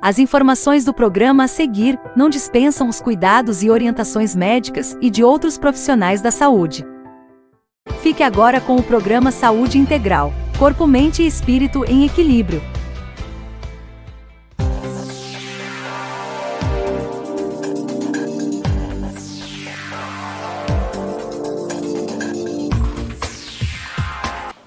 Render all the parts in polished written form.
As informações do programa a seguir não dispensam os cuidados e orientações médicas e de outros profissionais da saúde. Fique agora com o programa Saúde Integral, Corpo, Mente e Espírito em Equilíbrio.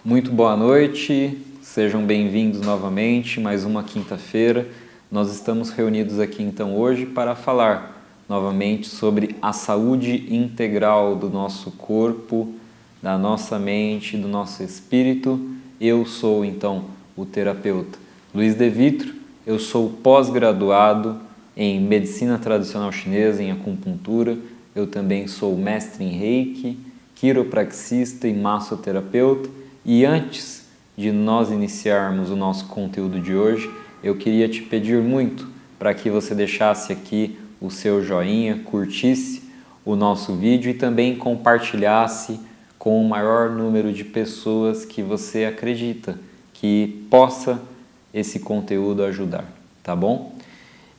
Muito boa noite, sejam bem-vindos novamente, mais uma quinta-feira. Nós estamos reunidos aqui então hoje para falar novamente sobre a saúde integral do nosso corpo, da nossa mente, do nosso espírito. Eu sou então o terapeuta Luiz De Vitro, eu sou pós-graduado em Medicina Tradicional Chinesa, em Acupuntura, eu também sou mestre em Reiki, quiropraxista e massoterapeuta. E antes de nós iniciarmos o nosso conteúdo de hoje, eu queria te pedir muito para que você deixasse aqui o seu joinha, curtisse o nosso vídeo e também compartilhasse com o maior número de pessoas que você acredita que possa esse conteúdo ajudar, tá bom?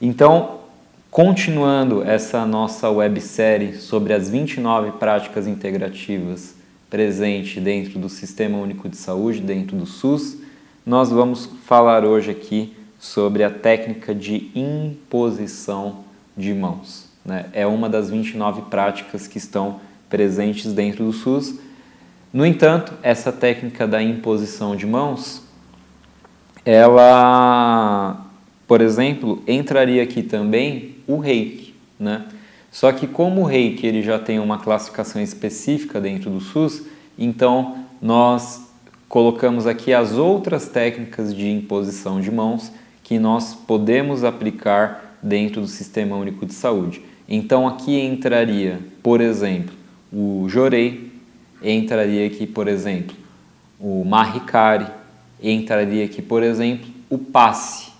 Então, continuando essa nossa websérie sobre as 29 práticas integrativas presente dentro do Sistema Único de Saúde, dentro do SUS, nós vamos falar hoje aqui sobre a técnica de imposição de mãos, né? É uma das 29 práticas que estão presentes dentro do SUS. No entanto, essa técnica da imposição de mãos, ela, por exemplo, entraria aqui também o Reiki, né? Só que como o Reiki ele já tem uma classificação específica dentro do SUS, então nós colocamos aqui as outras técnicas de imposição de mãos que nós podemos aplicar dentro do Sistema Único de Saúde. Então aqui entraria, por exemplo, o Jorei, entraria aqui, por exemplo, o Mahikari, entraria aqui, por exemplo, o Passe,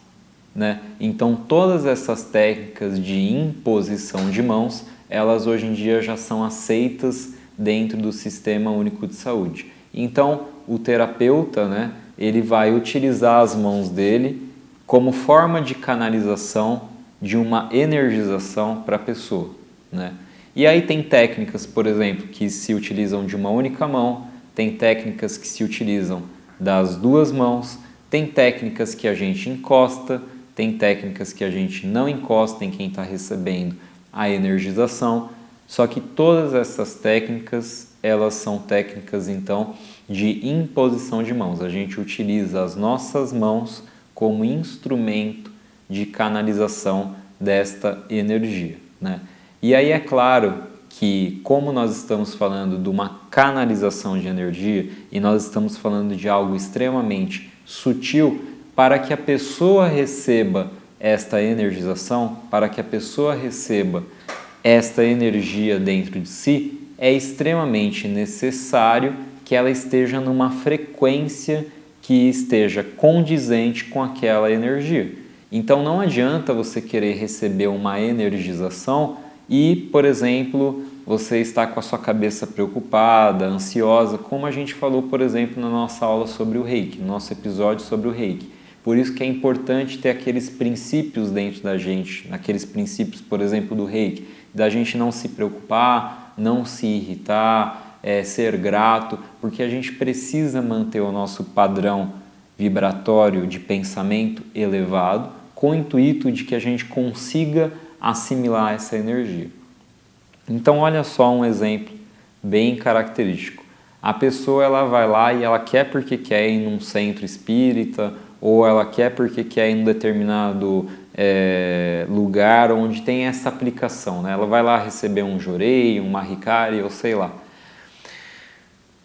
né? Então todas essas técnicas de imposição de mãos, elas hoje em dia já são aceitas dentro do Sistema Único de Saúde. Então o terapeuta, né, ele vai utilizar as mãos dele como forma de canalização de uma energização para a pessoa, né? E aí tem técnicas, por exemplo, que se utilizam de uma única mão, tem técnicas que se utilizam das duas mãos, tem técnicas que a gente encosta, tem técnicas que a gente não encosta em quem está recebendo a energização, só que todas essas técnicas, elas são técnicas então de imposição de mãos. A gente utiliza as nossas mãos como instrumento de canalização desta energia, né? E aí é claro que, como nós estamos falando de uma canalização de energia e nós estamos falando de algo extremamente sutil, para que a pessoa receba esta energização, para que a pessoa receba esta energia dentro de si, é extremamente necessário que ela esteja numa frequência que esteja condizente com aquela energia. Então não adianta você querer receber uma energização e, por exemplo, você está com a sua cabeça preocupada, ansiosa, como a gente falou, por exemplo, na nossa aula sobre o Reiki, no nosso episódio sobre o Reiki. Por isso que é importante ter aqueles princípios dentro da gente, aqueles princípios, por exemplo, do Reiki, da gente não se preocupar, não se irritar, ser grato, porque a gente precisa manter o nosso padrão vibratório de pensamento elevado, com o intuito de que a gente consiga assimilar essa energia. Então, olha só um exemplo bem característico. A pessoa ela vai lá e ela quer porque quer ir num centro espírita, ou ela quer porque quer ir em um determinado lugar onde tem essa aplicação, né? Ela vai lá receber um Jorei, um Mahikari, ou sei lá.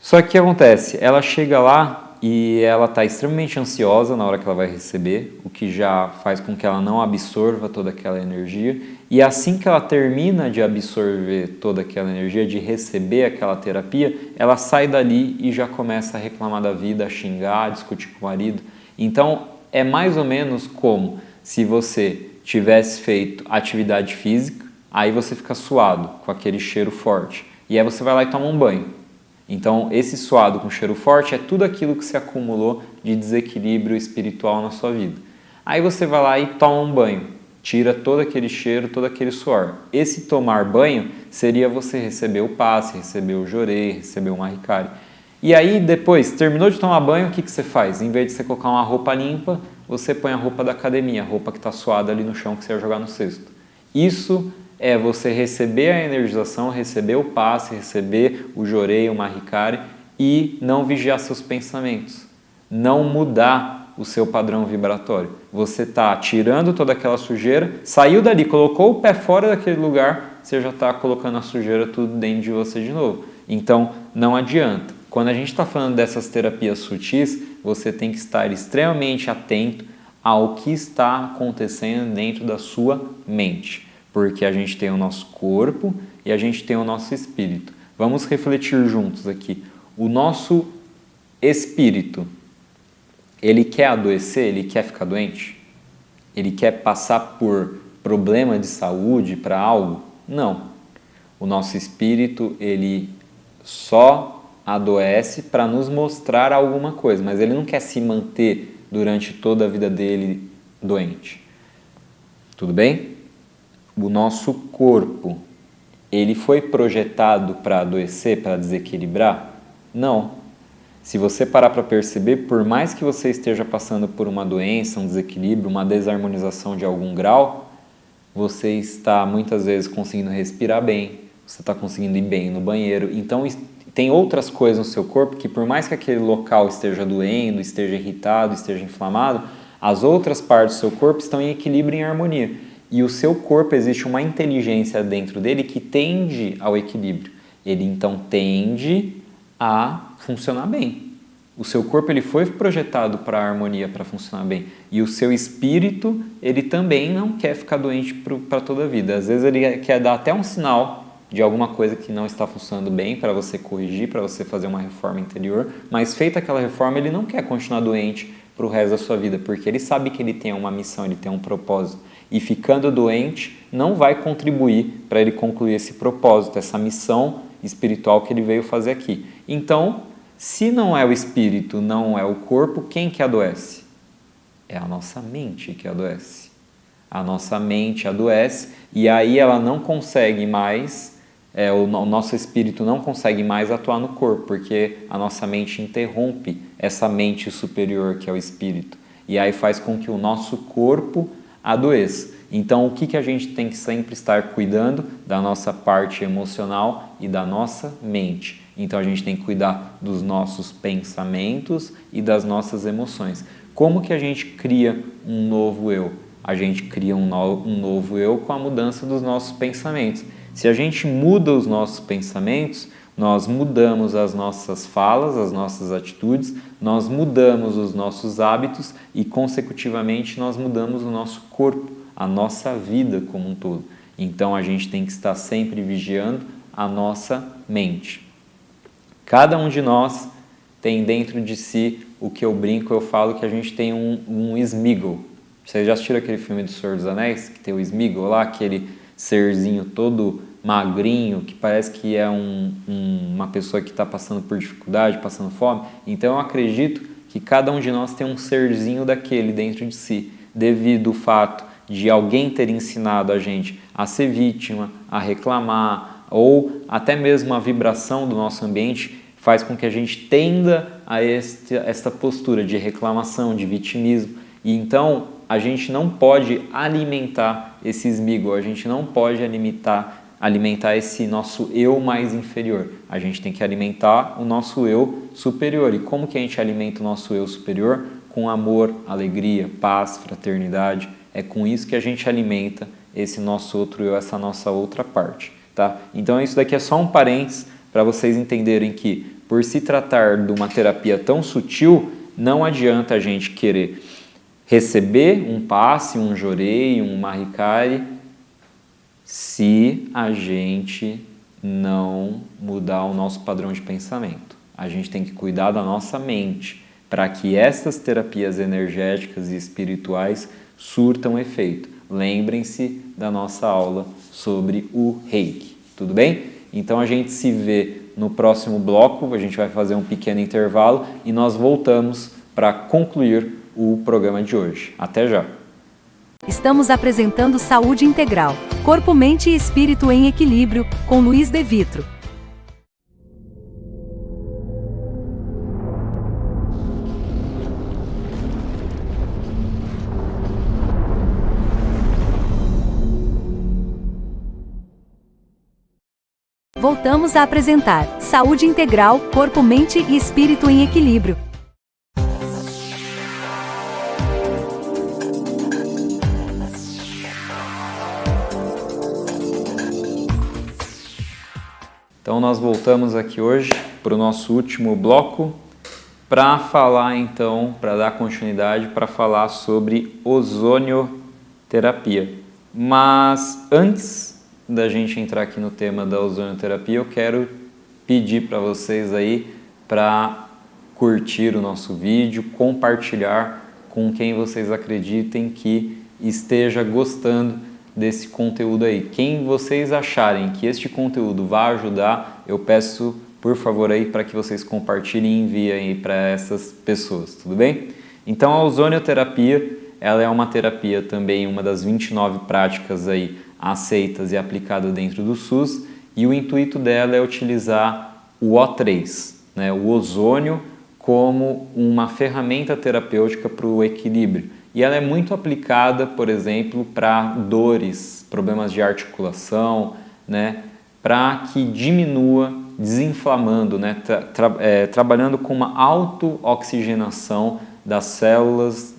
Só que o que acontece? Ela chega lá e ela está extremamente ansiosa na hora que ela vai receber, o que já faz com que ela não absorva toda aquela energia. E assim que ela termina de absorver toda aquela energia, de receber aquela terapia, ela sai dali e já começa a reclamar da vida, a xingar, a discutir com o marido. Então, é mais ou menos como se você tivesse feito atividade física, aí você fica suado, com aquele cheiro forte. E aí você vai lá e toma um banho. Então, esse suado com cheiro forte é tudo aquilo que se acumulou de desequilíbrio espiritual na sua vida. Aí você vai lá e toma um banho, tira todo aquele cheiro, todo aquele suor. Esse tomar banho seria você receber o passe, receber o jorei, receber o mahikari. E aí depois, terminou de tomar banho, o que você faz? Em vez de você colocar uma roupa limpa, você põe a roupa da academia, a roupa que está suada ali no chão que você ia jogar no cesto. Isso é você receber a energização, receber o passe, receber o jorei, o mahikari e não vigiar seus pensamentos. Não mudar o seu padrão vibratório. Você está tirando toda aquela sujeira, saiu dali, colocou o pé fora daquele lugar, você já está colocando a sujeira tudo dentro de você de novo. Então, não adianta. Quando a gente está falando dessas terapias sutis, você tem que estar extremamente atento ao que está acontecendo dentro da sua mente. Porque a gente tem o nosso corpo e a gente tem o nosso espírito. Vamos refletir juntos aqui. O nosso espírito, ele quer adoecer? Ele quer ficar doente? Ele quer passar por problema de saúde para algo? Não. O nosso espírito, ele só adoece para nos mostrar alguma coisa, mas ele não quer se manter durante toda a vida dele doente. Tudo bem? O nosso corpo, ele foi projetado para adoecer, para desequilibrar? Não. Se você parar para perceber, por mais que você esteja passando por uma doença, um desequilíbrio, uma desarmonização de algum grau, você está muitas vezes conseguindo respirar bem, você está conseguindo ir bem no banheiro. Então, tem outras coisas no seu corpo que, por mais que aquele local esteja doendo, esteja irritado, esteja inflamado, as outras partes do seu corpo estão em equilíbrio e em harmonia. E o seu corpo, existe uma inteligência dentro dele que tende ao equilíbrio. Ele, então, tende a funcionar bem. O seu corpo, ele foi projetado para a harmonia, para funcionar bem. E o seu espírito, ele também não quer ficar doente para toda a vida. Às vezes ele quer dar até um sinal de alguma coisa que não está funcionando bem para você corrigir, para você fazer uma reforma interior, mas feita aquela reforma, ele não quer continuar doente para o resto da sua vida, porque ele sabe que ele tem uma missão, ele tem um propósito. E ficando doente, não vai contribuir para ele concluir esse propósito, essa missão espiritual que ele veio fazer aqui. Então, se não é o espírito, não é o corpo, quem que adoece? É a nossa mente que adoece. A nossa mente adoece e aí ela não consegue mais, o nosso espírito não consegue mais atuar no corpo, porque a nossa mente interrompe essa mente superior que é o espírito. E aí faz com que o nosso corpo adoeça. Então, o que a gente tem que sempre estar cuidando? Da nossa parte emocional e da nossa mente. Então, a gente tem que cuidar dos nossos pensamentos e das nossas emoções. Como que a gente cria um novo eu? A gente cria um novo eu com a mudança dos nossos pensamentos. Se a gente muda os nossos pensamentos, nós mudamos as nossas falas, as nossas atitudes, nós mudamos os nossos hábitos e, consecutivamente, nós mudamos o nosso corpo, a nossa vida como um todo. Então, a gente tem que estar sempre vigiando a nossa mente. Cada um de nós tem dentro de si o que eu brinco, eu falo que a gente tem um Sméagol. Vocês já assistiram aquele filme do Senhor dos Anéis, que tem o Sméagol lá, aquele serzinho todo magrinho, que parece que é uma pessoa que está passando por dificuldade, passando fome? Então eu acredito que cada um de nós tem um serzinho daquele dentro de si, devido ao fato de alguém ter ensinado a gente a ser vítima, a reclamar, ou até mesmo a vibração do nosso ambiente faz com que a gente tenda a esta postura de reclamação, de vitimismo. E então a gente não pode alimentar esse Sméagol, a gente não pode alimentar esse nosso eu mais inferior. A gente tem que alimentar o nosso eu superior. E como que a gente alimenta o nosso eu superior? Com amor, alegria, paz, fraternidade. É com isso que a gente alimenta esse nosso outro eu, essa nossa outra parte. Tá? Então isso daqui é só um parênteses para vocês entenderem que, por se tratar de uma terapia tão sutil, não adianta a gente querer receber um passe, um jorei, um mahikari, se a gente não mudar o nosso padrão de pensamento. A gente tem que cuidar da nossa mente para que essas terapias energéticas e espirituais surtam efeito. Lembrem-se da nossa aula sobre o Reiki, tudo bem? Então a gente se vê no próximo bloco, a gente vai fazer um pequeno intervalo e nós voltamos para concluir o programa de hoje. Até já! Estamos apresentando Saúde Integral, Corpo, Mente e Espírito em Equilíbrio, com Luiz De Vitro. Voltamos a apresentar Saúde Integral, Corpo, Mente e Espírito em Equilíbrio. Então nós voltamos aqui hoje para o nosso último bloco para falar então, para dar continuidade, para falar sobre ozonioterapia. Mas antes da gente entrar aqui no tema da ozonioterapia, eu quero pedir para vocês aí para curtir o nosso vídeo, compartilhar com quem vocês acreditem que esteja gostando desse conteúdo aí. Quem vocês acharem que este conteúdo vai ajudar, eu peço por favor aí para que vocês compartilhem e enviem aí para essas pessoas, tudo bem? Então a ozonioterapia, ela é uma terapia também, uma das 29 práticas aí aceitas e aplicadas dentro do SUS, e o intuito dela é utilizar o O3, né, o ozônio, como uma ferramenta terapêutica para o equilíbrio. E ela é muito aplicada, por exemplo, para dores, problemas de articulação, né, para que diminua, desinflamando, né, trabalhando com uma auto-oxigenação das células,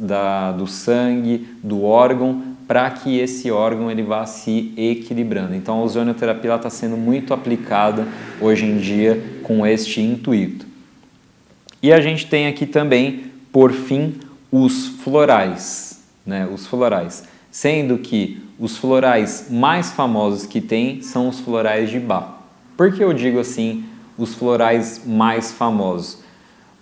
do sangue, do órgão, para que esse órgão ele vá se equilibrando. Então a ozonioterapia está sendo muito aplicada hoje em dia com este intuito. E a gente tem aqui também, por fim, os florais, né? Os florais, sendo que os florais mais famosos que tem são os florais de Bach. Por que eu digo assim, os florais mais famosos?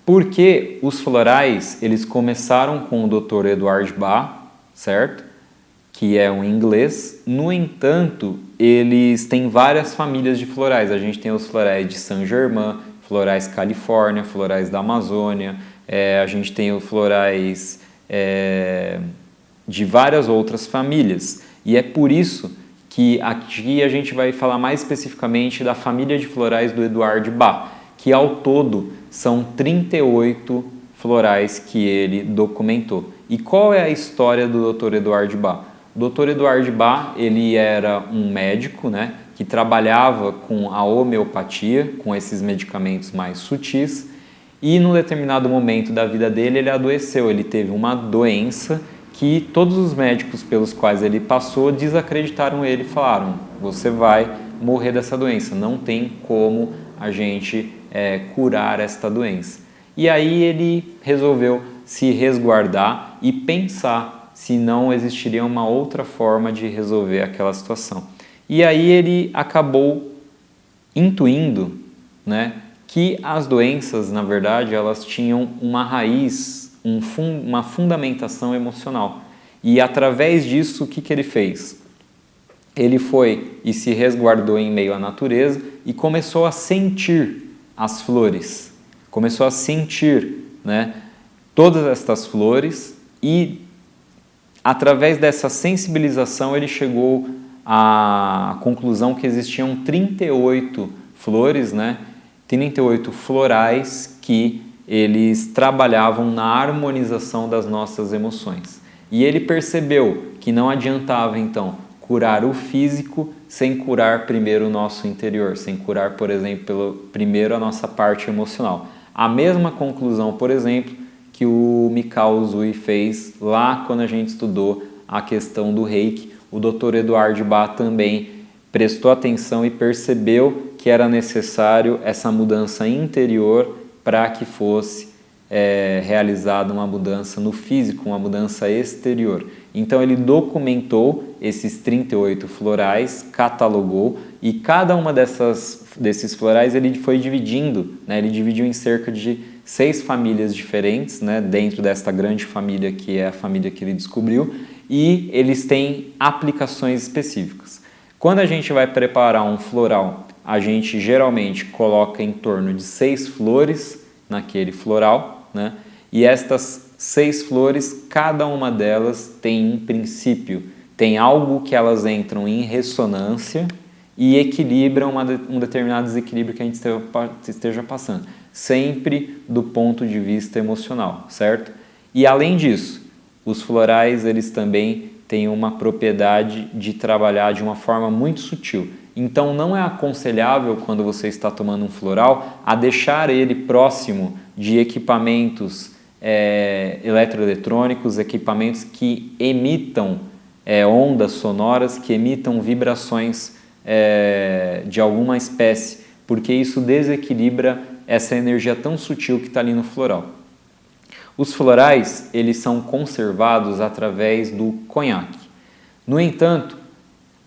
Porque os florais, eles começaram com o Dr. Eduard Bach, certo? Que é um inglês. No entanto, eles têm várias famílias de florais. A gente tem os florais de Saint-Germain, florais Califórnia, florais da Amazônia, a gente tem os florais de várias outras famílias. E é por isso que aqui a gente vai falar mais especificamente da família de florais do Eduard Bach, que ao todo são 38 florais que ele documentou. E qual é a história do Dr. Eduard Bach? O Dr. Eduard Bach, ele era um médico, né, que trabalhava com a homeopatia, com esses medicamentos mais sutis, e num determinado momento da vida dele ele adoeceu, ele teve uma doença que todos os médicos pelos quais ele passou desacreditaram ele e falaram: você vai morrer dessa doença, não tem como a gente curar esta doença. E aí ele resolveu se resguardar e pensar se não existiria uma outra forma de resolver aquela situação. E aí ele acabou intuindo, né, que as doenças, na verdade, elas tinham uma raiz, uma fundamentação emocional. E através disso, o que ele fez? Ele foi e se resguardou em meio à natureza e começou a sentir as flores. Começou a sentir, né, todas estas flores e através dessa sensibilização ele chegou à conclusão que existiam 38 flores, né? 38 florais que eles trabalhavam na harmonização das nossas emoções. E ele percebeu que não adiantava então curar o físico sem curar primeiro o nosso interior, sem curar, por exemplo, primeiro a nossa parte emocional. A mesma conclusão, por exemplo, que o Mikao Usui fez lá quando a gente estudou a questão do Reiki. O Dr. Eduard Bach também prestou atenção e percebeu que era necessário essa mudança interior para que fosse realizada uma mudança no físico, uma mudança exterior. Então ele documentou esses 38 florais, catalogou, e cada uma desses florais ele foi dividindo, né? Ele dividiu em cerca de 6 famílias diferentes, né? Dentro desta grande família que é a família que ele descobriu, e eles têm aplicações específicas. Quando a gente vai preparar um floral, a gente geralmente coloca em torno de 6 flores naquele floral, né? E estas 6 flores, cada uma delas tem um princípio, tem algo que elas entram em ressonância e equilibram um determinado desequilíbrio que a gente esteja passando, sempre do ponto de vista emocional, certo? E além disso, os florais eles também têm uma propriedade de trabalhar de uma forma muito sutil. Então não é aconselhável, quando você está tomando um floral, a deixar ele próximo de equipamentos eletroeletrônicos, equipamentos que emitam ondas sonoras, que emitam vibrações de alguma espécie, porque isso desequilibra essa energia tão sutil que está ali no floral. Os florais, eles são conservados através do conhaque. No entanto,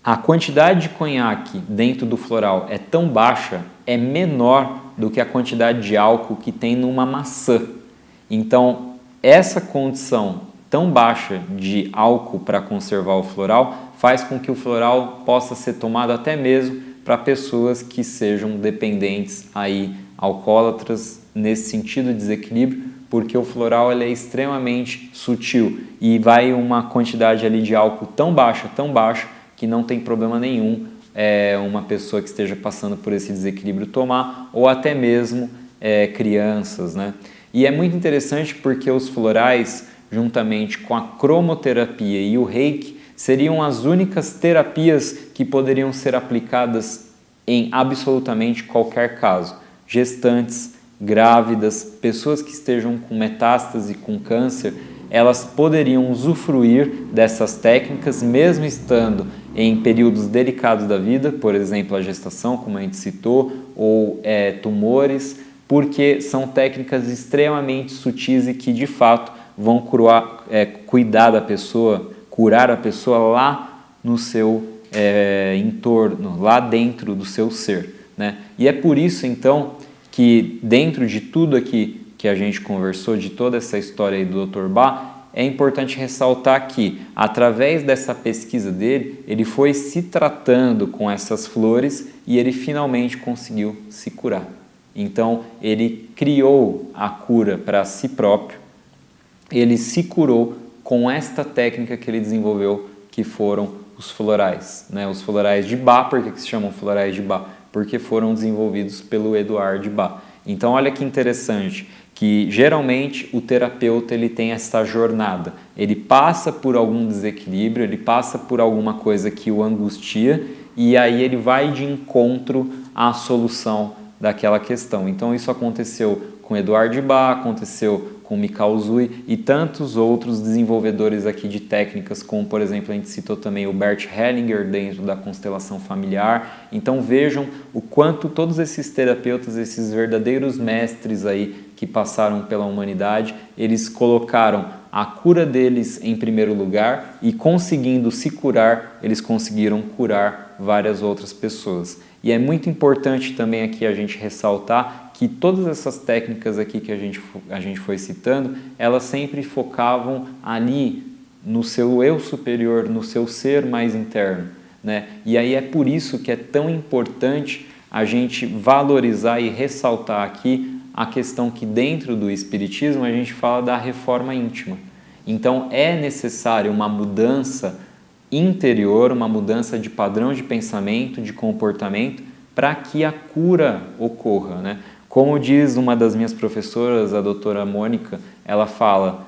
a quantidade de conhaque dentro do floral é tão baixa, é menor do que a quantidade de álcool que tem numa maçã. Então, essa condição tão baixa de álcool para conservar o floral faz com que o floral possa ser tomado até mesmo para pessoas que sejam dependentes aí, alcoólatras, nesse sentido de desequilíbrio, porque o floral ele é extremamente sutil e vai uma quantidade ali de álcool tão baixa, que não tem problema nenhum uma pessoa que esteja passando por esse desequilíbrio tomar, ou até mesmo crianças, né? E é muito interessante porque os florais, juntamente com a cromoterapia e o reiki, seriam as únicas terapias que poderiam ser aplicadas em absolutamente qualquer caso. Gestantes, grávidas, pessoas que estejam com metástase, com câncer, elas poderiam usufruir dessas técnicas mesmo estando em períodos delicados da vida, por exemplo, a gestação, como a gente citou, ou tumores, porque são técnicas extremamente sutis e que de fato vão cuidar da pessoa, curar a pessoa lá no seu entorno, lá dentro do seu ser, né? E é por isso então que dentro de tudo aqui que a gente conversou, de toda essa história aí do Dr. Bach, é importante ressaltar que, através dessa pesquisa dele, ele foi se tratando com essas flores e ele finalmente conseguiu se curar. Então, ele criou a cura para si próprio, ele se curou com esta técnica que ele desenvolveu, que foram os florais, né? Os florais de Bach. Por que se chamam florais de Bach? Porque foram desenvolvidos pelo Eduard Bach. Então, olha que interessante, que geralmente o terapeuta ele tem essa jornada, ele passa por algum desequilíbrio, ele passa por alguma coisa que o angustia e aí ele vai de encontro à solução daquela questão. Então isso aconteceu com Eduard Bach, aconteceu com Mikao Usui e tantos outros desenvolvedores aqui de técnicas, como por exemplo a gente citou também o Bert Hellinger dentro da constelação familiar. Então vejam o quanto todos esses terapeutas, esses verdadeiros mestres aí que passaram pela humanidade, eles colocaram a cura deles em primeiro lugar e conseguindo se curar, eles conseguiram curar várias outras pessoas. E é muito importante também aqui a gente ressaltar que todas essas técnicas aqui que a gente foi citando, elas sempre focavam ali no seu eu superior, no seu ser mais interno, né? E aí é por isso que é tão importante a gente valorizar e ressaltar aqui a questão que dentro do Espiritismo a gente fala da reforma íntima. Então é necessário uma mudança interior, uma mudança de padrão de pensamento, de comportamento, para que a cura ocorra, né? Como diz uma das minhas professoras, a doutora Mônica, ela fala,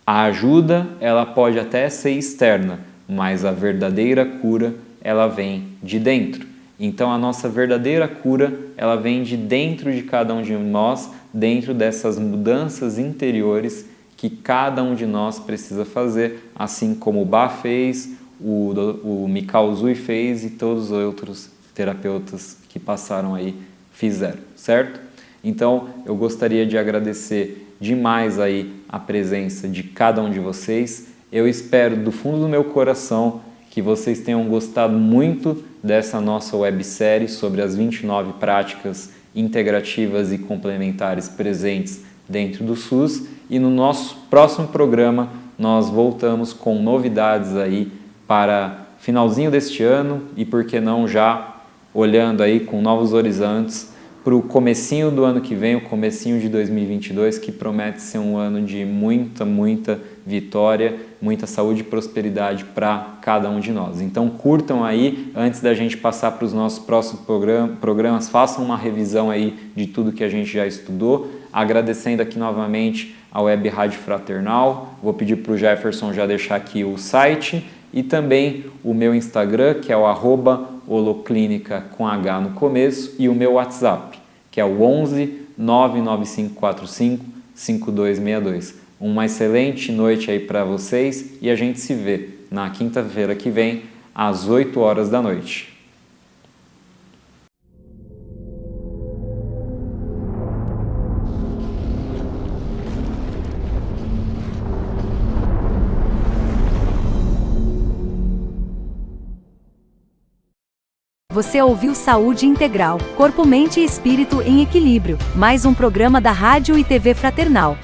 a ajuda ela pode até ser externa, mas a verdadeira cura ela vem de dentro. Então a nossa verdadeira cura ela vem de dentro de cada um de nós, dentro dessas mudanças interiores que cada um de nós precisa fazer, assim como o Bach fez, o Mikao Usui fez e todos os outros terapeutas que passaram aí fizeram, certo? Então eu gostaria de agradecer demais aí a presença de cada um de vocês. Eu espero do fundo do meu coração que vocês tenham gostado muito dessa nossa websérie sobre as 29 práticas integrativas e complementares presentes dentro do SUS. E no nosso próximo programa nós voltamos com novidades aí para finalzinho deste ano e por que não já olhando aí com novos horizontes para o comecinho do ano que vem, o comecinho de 2022, que promete ser um ano de muita vitória, muita saúde e prosperidade para cada um de nós. Então curtam aí, antes da gente passar para os nossos próximos programas, façam uma revisão aí de tudo que a gente já estudou, agradecendo aqui novamente a Web Rádio Fraternal. Vou pedir para o Jefferson já deixar aqui o site e também o meu Instagram, que é o @holoclínica com H no começo, e o meu WhatsApp, que é o 11 99545 5262. Uma excelente noite aí para vocês e a gente se vê na quinta-feira que vem, às 8 horas da noite. Você ouviu Saúde Integral, Corpo, Mente e Espírito em Equilíbrio, mais um programa da Rádio e TV Fraternal.